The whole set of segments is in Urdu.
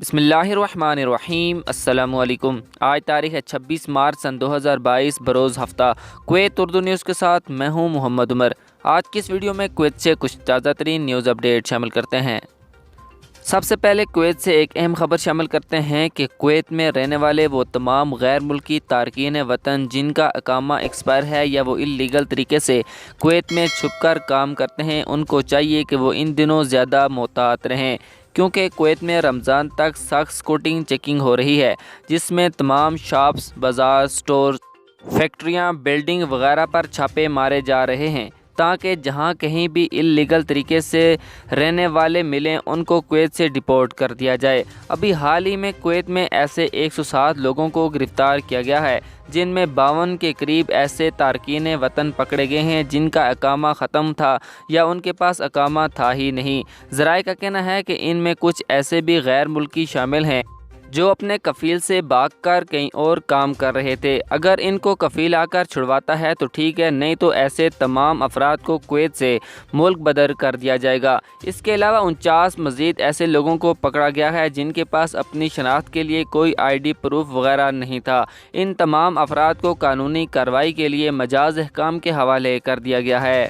بسم اللہ الرحمن الرحیم۔ السلام علیکم۔ آج تاریخ ہے 26 مارچ سن 2022 بروز ہفتہ۔ کویت اردو نیوز کے ساتھ میں ہوں محمد عمر۔ آج کی اس ویڈیو میں کویت سے کچھ تازہ ترین نیوز اپڈیٹ شامل کرتے ہیں۔ سب سے پہلے کویت سے ایک اہم خبر شامل کرتے ہیں کہ کویت میں رہنے والے وہ تمام غیر ملکی تارکین وطن جن کا اقامہ ایکسپائر ہے یا وہ اللیگل طریقے سے کویت میں چھپ کر کام کرتے ہیں، ان کو چاہیے کہ وہ ان دنوں زیادہ محتاط رہیں، کیونکہ کویت میں رمضان تک سخت سکیورٹی چیکنگ ہو رہی ہے، جس میں تمام شاپس، بازار، سٹور، فیکٹریاں، بلڈنگ وغیرہ پر چھاپے مارے جا رہے ہیں تاکہ جہاں کہیں بھی اللیگل طریقے سے رہنے والے ملیں ان کو کویت سے ڈپورٹ کر دیا جائے۔ ابھی حال ہی میں کویت میں ایسے 107 لوگوں کو گرفتار کیا گیا ہے، جن میں 52 کے قریب ایسے تارکین وطن پکڑے گئے ہیں جن کا اقامہ ختم تھا یا ان کے پاس اقامہ تھا ہی نہیں۔ ذرائع کا کہنا ہے کہ ان میں کچھ ایسے بھی غیر ملکی شامل ہیں جو اپنے کفیل سے بھاگ کر کہیں اور کام کر رہے تھے۔ اگر ان کو کفیل آ کر چھڑواتا ہے تو ٹھیک ہے، نہیں تو ایسے تمام افراد کو کویت سے ملک بدر کر دیا جائے گا۔ اس کے علاوہ 49 مزید ایسے لوگوں کو پکڑا گیا ہے جن کے پاس اپنی شناخت کے لیے کوئی آئی ڈی پروف وغیرہ نہیں تھا۔ ان تمام افراد کو قانونی کارروائی کے لیے مجاز احکام کے حوالے کر دیا گیا ہے۔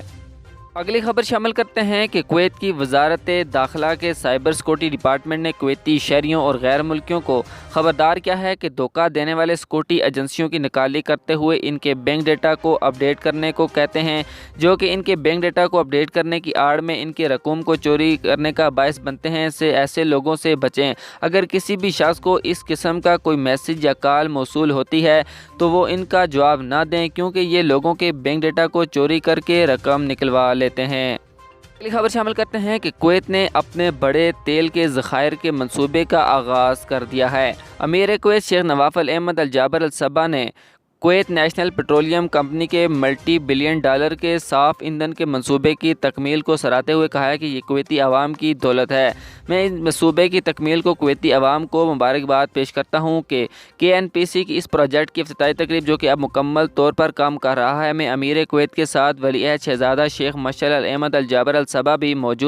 اگلی خبر شامل کرتے ہیں کہ کویت کی وزارت داخلہ کے سائبر سیکورٹی ڈپارٹمنٹ نے کویتی شہریوں اور غیر ملکیوں کو خبردار کیا ہے کہ دھوکہ دینے والے سیکورٹی ایجنسیوں کی نکالی کرتے ہوئے ان کے بینک ڈیٹا کو اپڈیٹ کرنے کو کہتے ہیں، جو کہ ان کے بینک ڈیٹا کو اپڈیٹ کرنے کی آڑ میں ان کے رقوم کو چوری کرنے کا باعث بنتے ہیں۔ ایسے لوگوں سے بچیں۔ اگر کسی بھی شخص کو اس قسم کا کوئی میسج یا کال موصول ہوتی ہے تو وہ ان کا جواب نہ دیں، کیونکہ یہ لوگوں کے بینک ڈیٹا کو چوری کر کے رقم نکلوا لیتے ہیں۔ اگلی خبر شامل کرتے ہیں کہ کویت نے اپنے بڑے تیل کے ذخائر کے منصوبے کا آغاز کر دیا ہے۔ امیر کویت شیخ نواف احمد الجابر الصباح نے کویت نیشنل پیٹرولیم کمپنی کے ملٹی بلین ڈالر کے صاف ایندھن کے منصوبے کی تکمیل کو سراہتے ہوئے کہا ہے کہ یہ کویتی عوام کی دولت ہے۔ میں اس منصوبے کی تکمیل کو کویتی عوام کو مبارکباد پیش کرتا ہوں کہ KNPC کی اس پروجیکٹ کی افتتاحی تقریب، جو کہ اب مکمل طور پر کام کر رہا ہے، میں امیر کویت کے ساتھ ولی عہد شہزادہ شیخ مشعل احمد الجابر الصباح بھی موجود